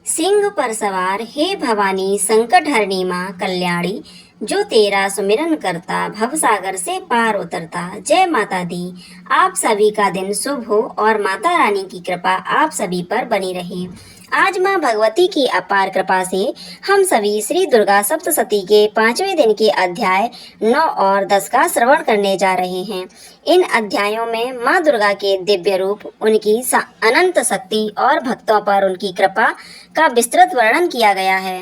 सिंह पर सवार हे भवानी संकट हरणी माँ कल्याणी, जो तेरा सुमिरन करता भव सागर से पार उतरता। जय माता दी। आप सभी का दिन शुभ हो और माता रानी की कृपा आप सभी पर बनी रहे। आज माँ भगवती की अपार कृपा से हम सभी श्री दुर्गा सप्तशती के 5वें दिन के अध्याय 9 और 10 का श्रवण करने जा रहे हैं। इन अध्यायों में माँ दुर्गा के दिव्य रूप, उनकी अनंत शक्ति और भक्तों पर उनकी कृपा का विस्तृत वर्णन किया गया है।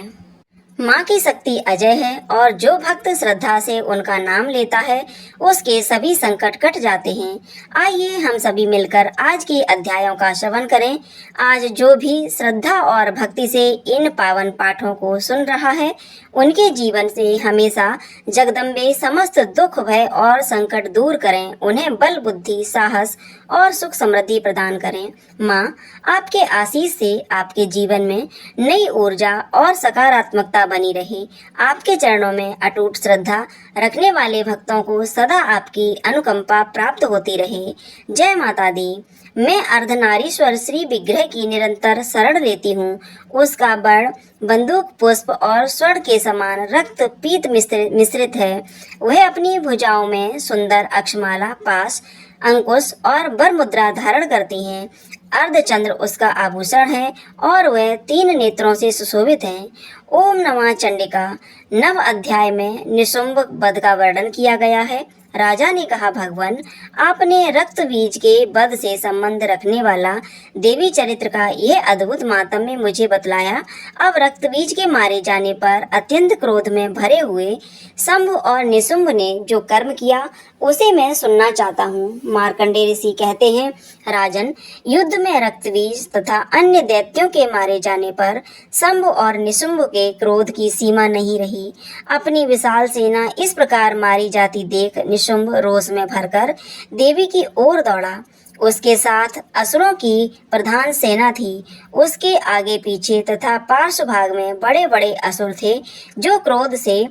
माँ की शक्ति अजय है और जो भक्त श्रद्धा से उनका नाम लेता है उसके सभी संकट कट जाते हैं। आइए हम सभी मिलकर आज के अध्यायों का श्रवण करें। आज जो भी श्रद्धा और भक्ति से इन पावन पाठों को सुन रहा है उनके जीवन से हमेशा जगदम्बे समस्त दुख भय और संकट दूर करें, उन्हें बल बुद्धि साहस और सुख समृद्धि प्रदान करें। माँ आपके आशीष से आपके जीवन में नई ऊर्जा और सकारात्मकता बनी रहे। आपके चरणों में अटूट श्रद्धा रखने वाले भक्तों को सदा आपकी अनुकंपा प्राप्त होती रहे। जय माता दी। मैं अर्धनारीश्वर श्री विग्रह की निरंतर शरण लेती हूँ। उसका बड़ बंदूक पुष्प और स्वर्ण के समान रक्त पीत मिश्रित है। वह अपनी भुजाओं में सुंदर अक्षमाला, पाश, अंकुश और वर मुद्रा धारण करती हैं। अर्धचंद्र उसका आभूषण है और वह 3 नेत्रों से सुशोभित है। ओम नमः चंडिका। नव अध्याय में निशुंभ वध का वर्णन किया गया है। राजा ने कहा, भगवान आपने रक्त बीज के वध से संबंध रखने वाला देवी चरित्र का यह अद्भुत मातम्य मुझे बतलाया। अब रक्त बीज के मारे जाने पर अत्यंत क्रोध में भरे हुए शंभु और निशुंभ ने जो कर्म किया उसे मैं सुनना चाहता हूँ। मार्कंडेय ऋषि कहते हैं, राजन, युद्ध में रक्त बीज तथा अन्य दैत्यों के मारे जाने पर शंभु और निशुंभ के क्रोध की सीमा नहीं रही। अपनी विशाल सेना इस प्रकार मारी जाती देख निशुंभ रोष में भरकर देवी की ओर दौड़ा। उसके साथ असुरों की प्रधान सेना थी। उसके आगे पीछे तथा पार्श्व भाग में बड़े बड़े असुर थे जो क्रोध से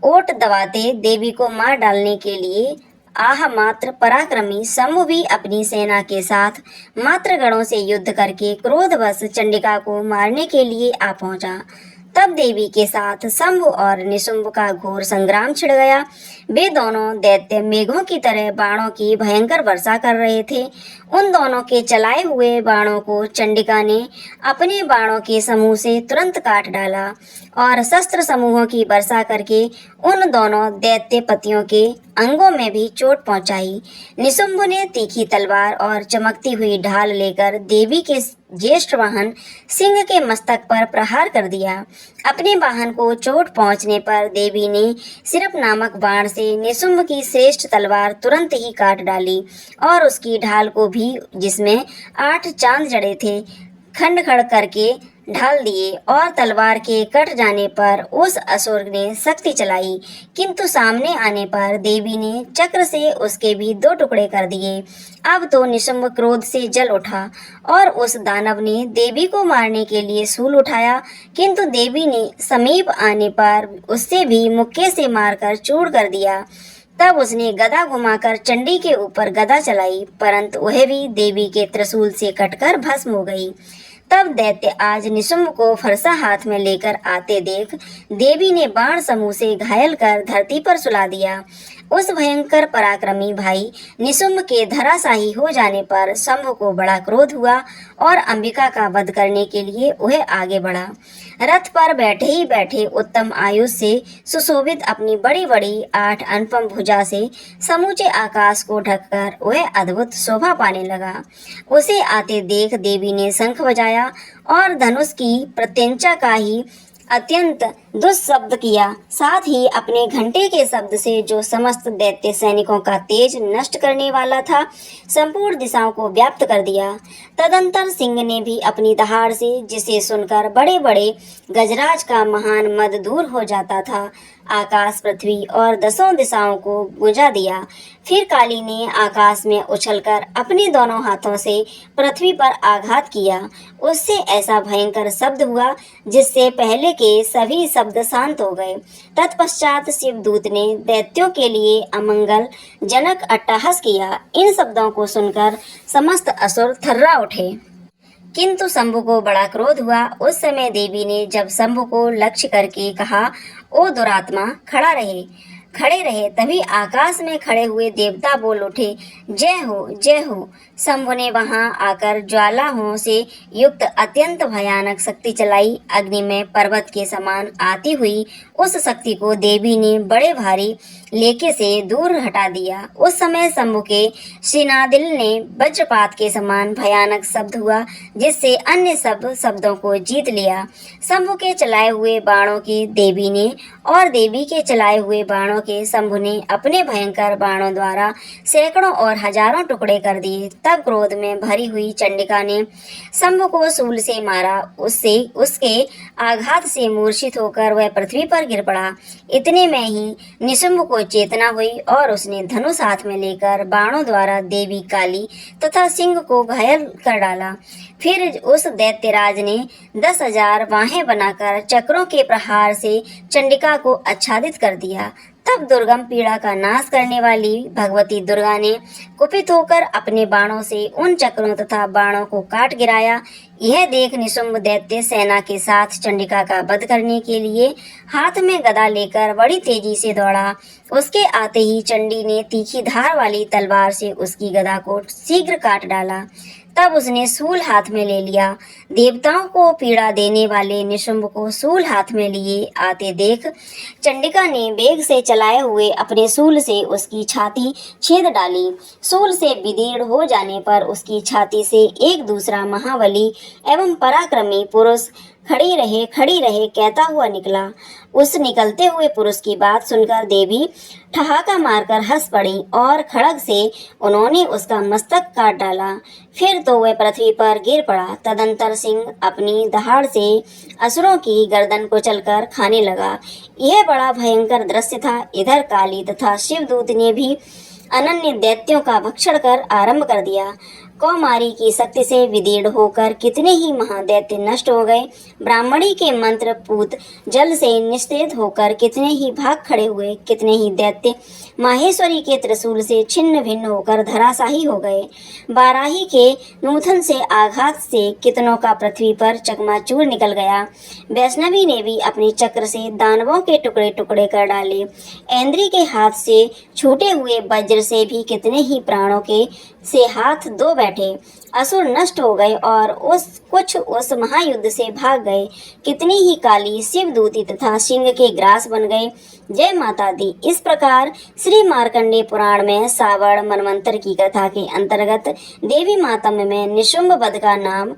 ओट दबाते देवी को मार डालने के लिए आह मात्र पराक्रमी शंभु भी अपनी सेना के साथ मात्र गणों से युद्ध करके क्रोधवश चंडिका को मारने के लिए आ पहुंचा। तब देवी के साथ शंभु और निशुंभ का घोर संग्राम छिड़ गया। वे दोनों दैत्य मेघों की तरह बाणों की भयंकर वर्षा कर रहे थे। उन दोनों के चलाए हुए बाणों को चंडिका ने अपने बाणों के समूह से तुरंत काट डाला और शस्त्र समूहों की वर्षा करके उन दोनों दैत्य पतियों के अंगों में भी चोट पहुंचाई। निशुंभ ने तीखी तलवार और चमकती हुई ढाल लेकर देवी के ज्येष्ठ वाहन सिंह के मस्तक पर प्रहार कर दिया। अपने वाहन को चोट पहुंचने पर देवी ने सिरप नामक बाण से निशुंभ की श्रेष्ठ तलवार तुरंत ही काट डाली और उसकी ढाल को भी, जिसमें 8 चांद जड़े थे, खंड खंड करके ढाल दिए और तलवार के कट जाने पर उस असुर ने शक्ति चलाई, किंतु सामने आने पर देवी ने चक्र से उसके भी 2 टुकड़े कर दिए। अब तो निशुंभ क्रोध से जल उठा और उस दानव ने देवी को मारने के लिए शूल उठाया, किंतु देवी ने समीप आने पर उससे भी मुक्के से मारकर चूर कर दिया। तब उसने गदा घुमाकर चंडी के ऊपर गदा चलाई, परंतु वह भी देवी के त्रिशूल से कटकर भस्म हो गई। तब दैत्य आज निशुंभ को फरसा हाथ में लेकर आते देख देवी ने बाण समूह से घायल कर धरती पर सुला दिया। उस भयंकर पराक्रमी भाई निशुंभ के धराशायी हो जाने पर शंभु को बड़ा क्रोध हुआ और अंबिका का वध करने के लिए वह आगे बढ़ा। रथ पर बैठे ही बैठे उत्तम आयुष से सुशोभित अपनी बड़ी बड़ी 8 अनुपम भुजा से समूचे आकाश को ढककर वह अद्भुत शोभा पाने लगा। उसे आते देख देवी ने शंख बजाया और धनुष की प्रत्यंचा का ही अत्यंत दुस्शब्द किया। साथ ही अपने घंटे के शब्द से, जो समस्त दैत्य सैनिकों का तेज नष्ट करने वाला था, संपूर्ण दिशाओं को व्याप्त कर दिया। तदंतर सिंह ने भी अपनी दहाड़ से, जिसे सुनकर बड़े बड़े गजराज का महान मद दूर हो जाता था, आकाश पृथ्वी और 10 दिशाओं को गुंजा दिया। फिर काली ने आकाश में उछलकर अपने दोनों हाथों से पृथ्वी पर आघात किया। उससे ऐसा भयंकर शब्द हुआ जिससे पहले के सभी शब्द शांत हो गए। तत्पश्चात शिवदूत ने दैत्यों के लिए अमंगल जनक अट्टहास किया। इन शब्दों को सुनकर समस्त असुर थर्रा उठे। किंतु शंभु को बड़ा क्रोध हुआ। उस समय देवी ने जब शंभु को लक्ष्य करके कहा, ओ दुरात्मा, खड़े रहे। तभी आकाश में खड़े हुए देवता बोल उठे, जय हो, जय हो। शंभु ने वहां आकर ज्वालाओं से युक्त अत्यंत भयानक शक्ति चलाई। अग्नि में पर्वत के समान आती हुई उस शक्ति को देवी ने बड़े भारी लेके से दूर हटा दिया। उस समय शंभु के सिनादिल ने वज्रपात के समान भयानक शब्द हुआ, जिससे अन्य सब शब्दों को जीत लिया। शंभु के चलाए हुए बाणों की देवी ने और देवी के चलाए हुए बाणों के शंभु ने अपने भयंकर बाणों द्वारा सैकड़ों और हजारों टुकड़े कर दिए। तब क्रोध में भरी हुई चंडिका ने शंभु को शूल से मारा। उसके आघात से मूर्छित होकर वह पृथ्वी पर गिर पड़ा। इतने में ही निशुंभ को चेतना हुई और उसने धनुष हाथ में लेकर बाणों द्वारा देवी काली तथा सिंह को घायल कर डाला। फिर उस दैत्यराज ने 10,000 बाहें बनाकर चक्रों के प्रहार से चंडिका को आच्छादित कर दिया। तब दुर्गम पीड़ा का नाश करने वाली भगवती दुर्गा ने कुपित होकर अपने बाणों से उन चक्रों तथा बाणों को काट गिराया। यह देख निशुंभ दैत्य सेना के साथ चंडिका का वध करने के लिए हाथ में गदा लेकर बड़ी तेजी से दौड़ा। उसके आते ही चंडी ने तीखी धार वाली तलवार से उसकी गदा को शीघ्र काट डाला। तब उसने शूल हाथ में ले लिया। देवताओं को पीड़ा देने वाले निशुंभ को शूल हाथ में लिए आते देख चंडिका ने वेग से चलाए हुए अपने शूल से उसकी छाती छेद डाली। शूल से विदीर्ण हो जाने पर उसकी छाती से एक दूसरा महाबली एवं पराक्रमी पुरुष खड़ी रहे कहता हुआ निकला। उस निकलते हुए पुरुष की बात सुनकर देवी ठहाका मारकर हंस पड़ी और खड़ग से उन्होंने उसका मस्तक काट डाला। फिर तो वह पृथ्वी पर गिर पड़ा। तदंतर सिंह अपनी दहाड़ से असुरों की गर्दन को चलकर खाने लगा। यह बड़ा भयंकर दृश्य था। इधर काली तथा शिवदूत ने भी अनन्य दैत्यों का भक्षण कर आरंभ कर दिया। कौमारी की शक्ति से विदीर्ण होकर कितने ही महादैत्य नष्ट हो गए। ब्राह्मणी के मंत्र पूत जल से निस्तेज होकर कितने ही भाग खड़े हुए। कितने ही दैत्य माहेश्वरी के त्रिशूल से छिन्न भिन्न होकर धराशाही हो गए। बाराही के नूथन से आघात से कितनों का पृथ्वी पर चकमाचूर निकल गया। वैष्णवी ने भी अपने चक्र से दानवों के टुकड़े टुकड़े कर डाले। ऐन्द्री के हाथ से छूटे हुए वज्र से भी कितने ही प्राणों के से हाथ धो बैठे। असुर नष्ट हो गए और उस महायुद्ध से भाग गए। कितनी ही काली शिवदूती तथा सिंह के ग्रास बन गए। जय माता दी। इस प्रकार श्री मार्कंडेय पुराण में सावण मनवंतर की कथा के अंतर्गत देवी मातम्य में निशुंभ वध का नाम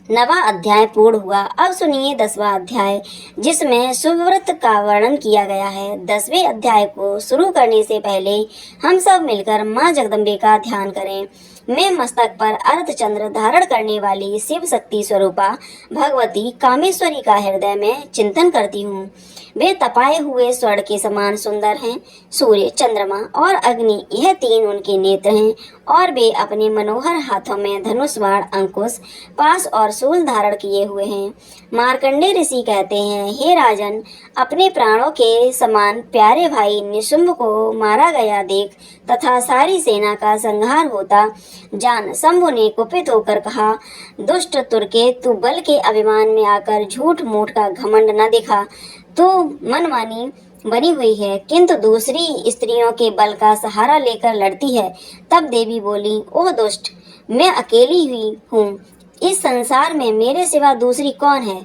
9वां अध्याय पूर्ण हुआ। अब सुनिए 10वां अध्याय, जिसमें शुभव्रत का वर्णन किया गया है। 10वें अध्याय को शुरू करने से पहले हम सब मिलकर माँ जगदम्बे का ध्यान करें। मैं मस्तक पर अर्धचंद्र धारण करने वाली शिव शक्ति स्वरूपा भगवती कामेश्वरी का हृदय में चिंतन करती हूँ। वे तपाए हुए स्वर्ण के समान सुंदर हैं। सूर्य, चंद्रमा और अग्नि, यह तीन उनके नेत्र हैं और वे अपने मनोहर हाथों में धनुष, बाण, अंकुश, पाश और शूल धारण किए हुए हैं। मार्कंडेय ऋषि कहते हैं, हे राजन, अपने प्राणों के समान प्यारे भाई निशुंभ को मारा गया देख तथा सारी सेना का संहार होता जान शंभु ने कुपित होकर कहा, दुष्ट तुर्के, तू बल के अभिमान में आकर झूठ मूठ का घमंड न दिखा। तू मनमानी बनी हुई है, किंतु दूसरी स्त्रियों के बल का सहारा लेकर लड़ती है। तब देवी बोली, ओह दुष्ट, मैं अकेली हुई हूँ। इस संसार में मेरे सिवा दूसरी कौन है?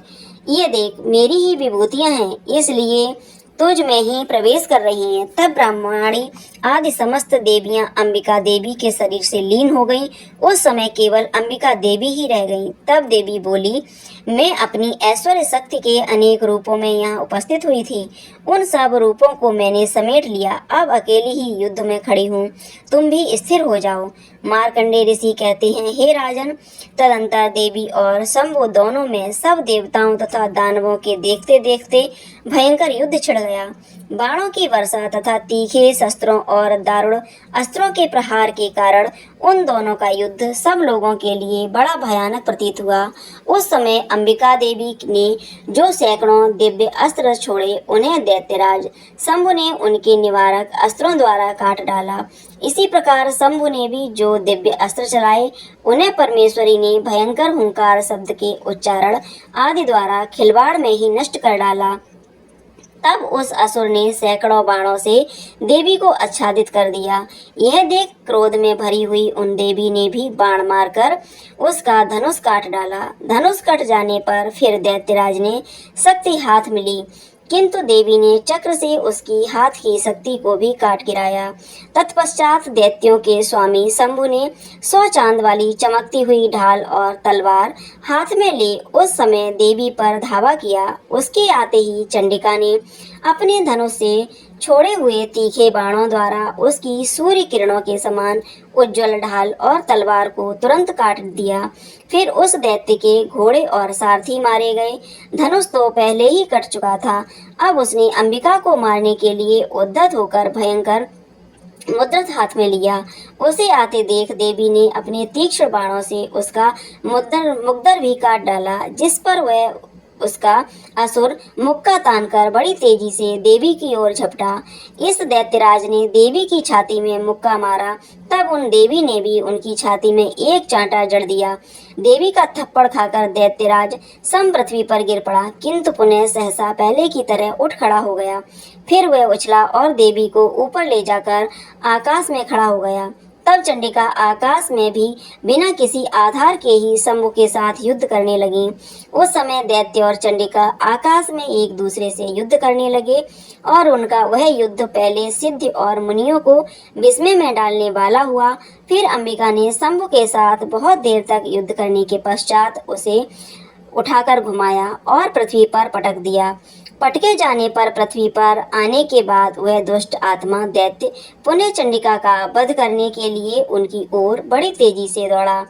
ये देख, मेरी ही विभूतियाँ हैं, इसलिए तुझ में ही प्रवेश कर रही हैं। तब ब्राह्मणी आदि समस्त देवियां अंबिका देवी के शरीर से लीन हो गईं। उस समय केवल अंबिका देवी ही रह गईं। तब देवी बोली, मैं अपनी ऐश्वर्य शक्ति के अनेक रूपों में यहाँ उपस्थित हुई थी। उन सब रूपों को मैंने समेट लिया। अब अकेली ही युद्ध में खड़ी हूँ। तुम भी स्थिर हो जाओ। मार्कंडेय ऋषि कहते हैं, हे राजन, तदंतर देवी और शंभु दोनों में सब देवताओं तथा दानवों के देखते देखते भयंकर युद्ध छिड़ गया। बाणों की वर्षा तथा तीखे शस्त्रों और दारुण अस्त्रों के प्रहार के कारण उन दोनों का युद्ध सब लोगों के लिए बड़ा भयानक प्रतीत हुआ। उस समय अंबिका देवी ने जो सैकड़ों दिव्य अस्त्र छोड़े, उन्हें दैत्यराज शंभु ने उनके निवारक अस्त्रों द्वारा काट डाला। इसी प्रकार शंभु ने भी जो दिव्य अस्त्र चलाए, उन्हें परमेश्वरी ने भयंकर हुंकार शब्द के उच्चारण आदि द्वारा खिलवाड़ में ही नष्ट कर डाला। तब उस असुर ने सैकड़ों बाणों से देवी को आच्छादित कर दिया। यह देख क्रोध में भरी हुई उन देवी ने भी बाण मारकर उसका धनुष काट डाला। धनुष कट जाने पर फिर दैत्यराज ने शक्ति हाथ मिली, किंतु देवी ने चक्र से उसकी हाथ की शक्ति को भी काट गिराया। तत्पश्चात दैत्यों के स्वामी शंभु ने 100 चांद वाली चमकती हुई ढाल और तलवार हाथ में ले उस समय देवी पर धावा किया। उसके आते ही चंडिका ने अपने धनुष से छोड़े हुए तीखे बाणों द्वारा उसकी सूर्य किरणों के समान उज्जवल ढाल और तलवार को तुरंत काट दिया। फिर उस दैत्य के घोड़े और सारथी मारे गए। धनुष तो पहले ही कट चुका था। अब उसने अंबिका को मारने के लिए उद्यत होकर भयंकर मुद्रत हाथ में लिया। उसे आते देख देवी ने अपने तीक्ष्ण बाणों से उसका मुद्दर भी काट डाला, जिस पर वह उसका असुर मुक्का तानकर बड़ी तेजी से देवी की ओर झपटा। इस दैत्यराज ने देवी की छाती में मुक्का मारा। तब उन देवी ने भी उनकी छाती में एक चांटा जड़ दिया। देवी का थप्पड़ खाकर दैत्यराज सम पृथ्वी पर गिर पड़ा, किंतु पुनः सहसा पहले की तरह उठ खड़ा हो गया। फिर वह उछला और देवी को ऊपर ले जाकर आकाश में खड़ा हो गया। तब चंडिका आकाश में भी बिना किसी आधार के ही शंभु के साथ युद्ध करने लगी। उस समय दैत्य और चंडिका आकाश में एक दूसरे से युद्ध करने लगे और उनका वह युद्ध पहले सिद्ध और मुनियों को विस्मय में डालने वाला हुआ। फिर अंबिका ने शंभु के साथ बहुत देर तक युद्ध करने के पश्चात उसे उठाकर घुमाया और पृथ्वी पर पटक दिया। पटके जाने पर पृथ्वी पर आने के बाद वह दुष्ट आत्मा दैत्य पुनः चंडिका का वध करने के लिए उनकी ओर बड़ी तेजी से दौड़ा।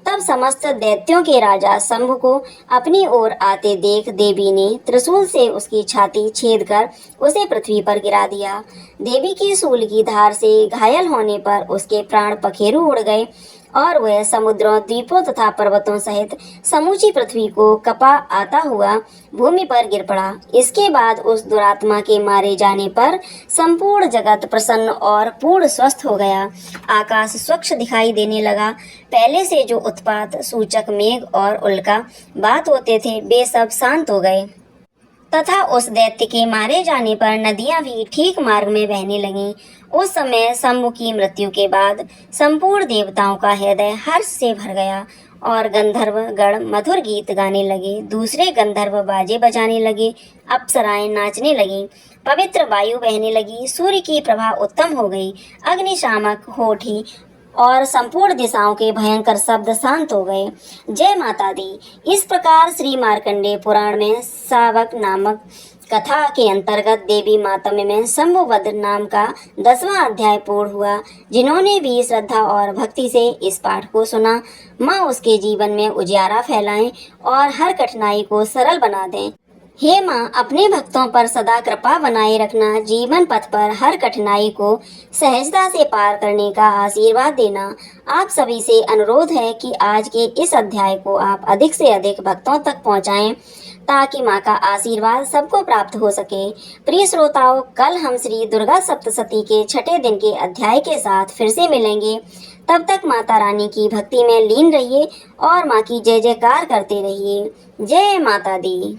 तब समस्त दैत्यों के राजा शंभु को अपनी ओर आते देख देवी ने त्रिशूल से उसकी छाती छेद कर उसे पृथ्वी पर गिरा दिया। देवी की शूल की धार से घायल होने पर उसके प्राण पखेरु उड़ गए और वह समुद्रों, द्वीपों तथा पर्वतों सहित समूची पृथ्वी को कपा आता हुआ भूमि पर गिर पड़ा। इसके बाद उस दुरात्मा के मारे जाने पर संपूर्ण जगत प्रसन्न और पूर्ण स्वस्थ हो गया। आकाश स्वच्छ दिखाई देने लगा। पहले से जो उत्पात सूचक मेघ और उल्का बात होते थे, वे सब शांत हो गए तथा उस दैत्य के मारे जाने पर नदियां भी ठीक मार्ग में बहने लगीं। उस समय शंभु की मृत्यु के बाद संपूर्ण देवताओं का हृदय हर्ष से भर गया और गंधर्व गण मधुर गीत गाने लगे। दूसरे गंधर्व बाजे बजाने लगे, अप्सराएं नाचने लगीं, पवित्र वायु बहने लगी, सूर्य की प्रभा उत्तम हो गई, अग्निशामक हो उठी और संपूर्ण दिशाओं के भयंकर शब्द शांत हो गए। जय माता दी। इस प्रकार श्री मार्कंडेय पुराण में सावक नामक कथा के अंतर्गत देवी मातम्य में शंभु वध नाम का 10वां अध्याय पूर्ण हुआ। जिन्होंने भी श्रद्धा और भक्ति से इस पाठ को सुना, माँ उसके जीवन में उजियारा फैलाएं और हर कठिनाई को सरल बना दें। हे माँ, अपने भक्तों पर सदा कृपा बनाए रखना, जीवन पथ पर हर कठिनाई को सहजता से पार करने का आशीर्वाद देना। आप सभी से अनुरोध है कि आज के इस अध्याय को आप अधिक से अधिक भक्तों तक पहुँचाएं, ताकि माँ का आशीर्वाद सबको प्राप्त हो सके। प्रिय श्रोताओं, कल हम श्री दुर्गा सप्तशती के 6ठे दिन के अध्याय के साथ फिर से मिलेंगे। तब तक माता रानी की भक्ति में लीन रहिए और माँ की जय जयकार करते रहिए। जय माता दी।